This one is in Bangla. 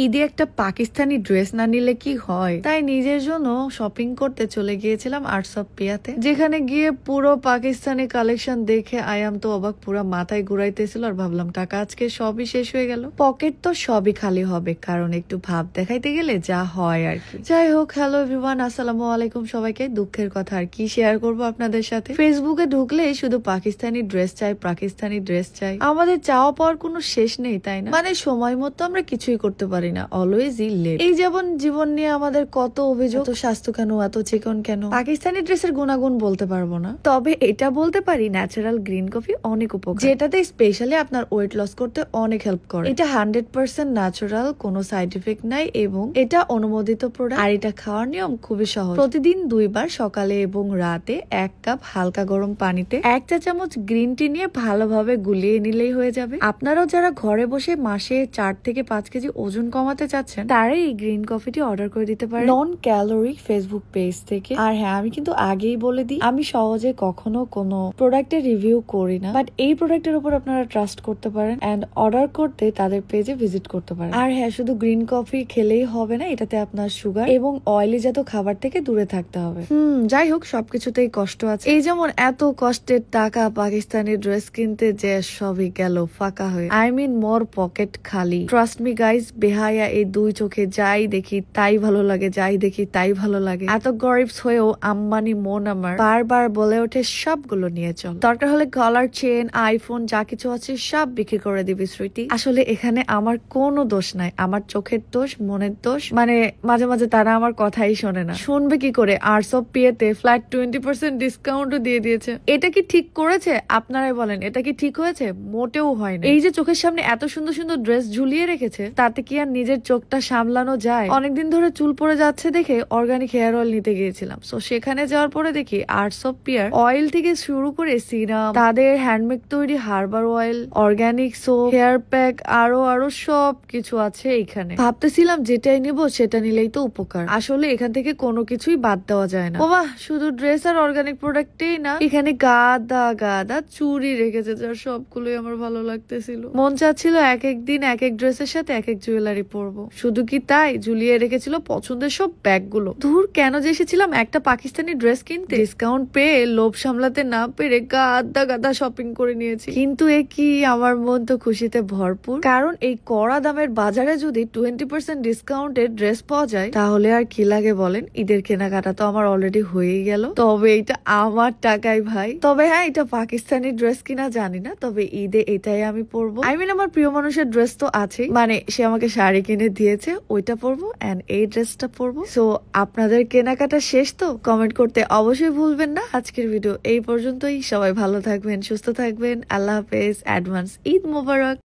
ঈদে একটা পাকিস্তানি ড্রেস না নিলে কি হয়, তাই নিজের জন্য শপিং করতে চলে গিয়েছিলাম আর্টস অফ পিয়াতে। যেখানে গিয়ে পুরো পাকিস্তানি কালেকশন দেখে আয়াম তো অবাক, পুরো মাথায় ঘুরাইতেছিল আর ভাবলাম টাকা আজকে সবই শেষ হয়ে গেল। পকেট তো সবই খালি হবে, কারণ একটু ভাব দেখাইতে গেলে যা হয় আর কি। যাই হোক, হ্যালো এভরিওয়ান, আসসালামু আলাইকুম সবাইকে। দুঃখের কথা আর কি শেয়ার করব আপনাদের সাথে। ফেসবুকে ঢুকলেই শুধু পাকিস্তানি ড্রেস চাই, পাকিস্তানি ড্রেস চাই। আমাদের চাওয়া পাওয়ার কোনো শেষ নেই, তাই না? মানে সময় মতো আমরা কিছুই করতে পারি না, অলওয়েজই লেট। এই যেমন জীবন নিয়ে আমাদের কত অভিযোগ, এত স্বাস্থ্য কেন, এত চিকন কেন। পাকিস্তানি ড্রেসের গুণাগুণ বলতে পারবো না, তবে এটা বলতে পারি ন্যাচারাল গ্রিন কফি অনেক উপকার, যেটাতে স্পেশালি আপনার ওয়েট লস করতে অনেক হেল্প করে। এটা 100% ন্যাচারাল, কোনো সাইড ইফেক্ট নাই এবং এটা অনুমোদিত প্রোডাক্ট। আর এটা খাওয়ার নিয়ম খুবই সহজ। প্রতিদিন 2 বার, সকালে এবং রাতে 1 কাপ হালকা গরম পানিতে 1 চা চামচ গ্রিন টি নিয়ে ভালোভাবে গুলিয়ে নিলেই হয়ে যাবে। আপনারাও যারা ঘরে বসে মাসে 4 থেকে 5 কেজি ওজন কমাতে চাচ্ছেন, তারা এই গ্রিন কফিটি অর্ডার করে দিতে পারেন নন ক্যালোরি ফেসবুক পেজ থেকে। আর হ্যাঁ, আমি কিন্তু আগেই বলে দিই, আমি সহজে কখনো কোনো প্রোডাক্টের রিভিউ করি না, বাট এই প্রোডাক্টের উপর আপনারা ট্রাস্ট করতে পারেন এন্ড অর্ডার করতে তাদের পেজে ভিজিট করতে পারেন। আর হ্যাঁ, শুধু গ্রিন কফি খেলেই হবে না, এটাতে আপনার সুগার এবং অয়েলি জাত খাবার থেকে দূরে থাকতে হবে। যাই হোক, সবকিছুতেই কষ্ট আছে। এই যেমন এত কষ্টের টাকা পাকিস্তানি ড্রেস কিনতে যে সবই গেল ফাঁকা হয়ে। আই মিন মোর পকেট খালি। ট্রাস্ট মি গাইজ, বেহায়া এই 2 চোখে যাই দেখি তাই ভালো লাগে, যাই দেখি তাই ভালো লাগে। এত গরিবস হয়েও আম্বানি মন আমার বারবার বলে ওঠে সবগুলো নিয়ে চল, দরকার হলে গলার চেন, আইফোন যা কিছু আছে সব বিক্রি করে দিবি সুইটি। আসলে এখানে আমার কোনো দোষ নাই, আমার চোখের দোষ, মনের দোষ। মানে মাঝে মাঝে তারা আমার কথাই শোনে না। শুনবে কি করে? আর্টস অফ পিয়াতে ফ্ল্যাট 20% ডিসকাউন্টও দিয়ে দিয়েছে। এটা কি ঠিক করেছে? আপনারাই বলেন, এটা কি ঠিক হয়েছে? মোটেও হয় না। এই যে চোখের সামনে এত সুন্দর সুন্দর ড্রেস ঝুলিয়ে রেখেছে, তাতে কি আর নিজের চোখটা সামলানো যায়? অনেকদিন ধরে চুল পড়ে যাচ্ছে দেখে অর্গানিক হেয়ার অয়েল নিতে গিয়েছিলাম। সো সেখানে যাওয়ার পরে দেখি আর্টস অফ পিয়ার অয়েল থেকে শুরু করে সিরাম, তাদের হ্যান্ডমেড তৈরি herbal oil, organic soap, hair pack, আরো আরো সব কিছু আছে এখানে। ভাবতেছিলাম যেটাই নিব সেটা নিলেই তো উপকার। আসলে এখান থেকে কোনো কিছুই বাদ দেওয়া যায় না। বাহ, শুধু ড্রেস আর অর্গানিক প্রোডাক্টেই না, এখানে গাদা গাদা চুড়ি রেখেছে, যার সবগুলোই আমার ভালো লাগতেছিল। মন চাচ্ছিল এক এক দিন এক এক ড্রেসের সাথে এক এক জুয়েলারি পরবো। শুধু কি তাই, ঝুলিয়ে রেখেছিল পছন্দের সব ব্যাগগুলো। ধুর, কেন যে এসেছিলাম একটা পাকিস্তানি ড্রেস কিনতে। ডিসকাউন্ট পেয়ে লোভ সামলাতে না পেরে গাদা গাদা শপিং করে নিয়েছি। কিন্তু এ কি, আমার মন তো খুশিতে ভরপুর, কারণ এই কড়া দামের বাজারে যদি 20% ডিসকাউন্টের ড্রেস পাওয়া যায়, তাহলে আর কি লাগে বলেন? ঈদের কেনাকাটা তো আমার অলরেডি হয়েই গেল। তবে এটা আমার টাকায় ভাই। তবে হ্যাঁ, এটা পাকিস্তানি ড্রেস কিনা জানি না, তবে ঈদে এটাই আমি পরবো। আই মিন আমার প্রিয় মানুষের ড্রেস তো আছেই, মানে সে আমাকে শাড়ি কিনে দিয়েছে, ওইটা পরবো এন্ড এই ড্রেসটা পরবো। সো আপনাদের কেনাকাটা শেষ তো? কমেন্ট করতে অবশ্যই ভুলবেন না। আজকের ভিডিও এই পর্যন্তই। সবাই ভালো থাকবেন, সুস্থ থাকবেন। আল্লাহ হাফেজ, অ্যাডভান্স ঈদ মোবারক।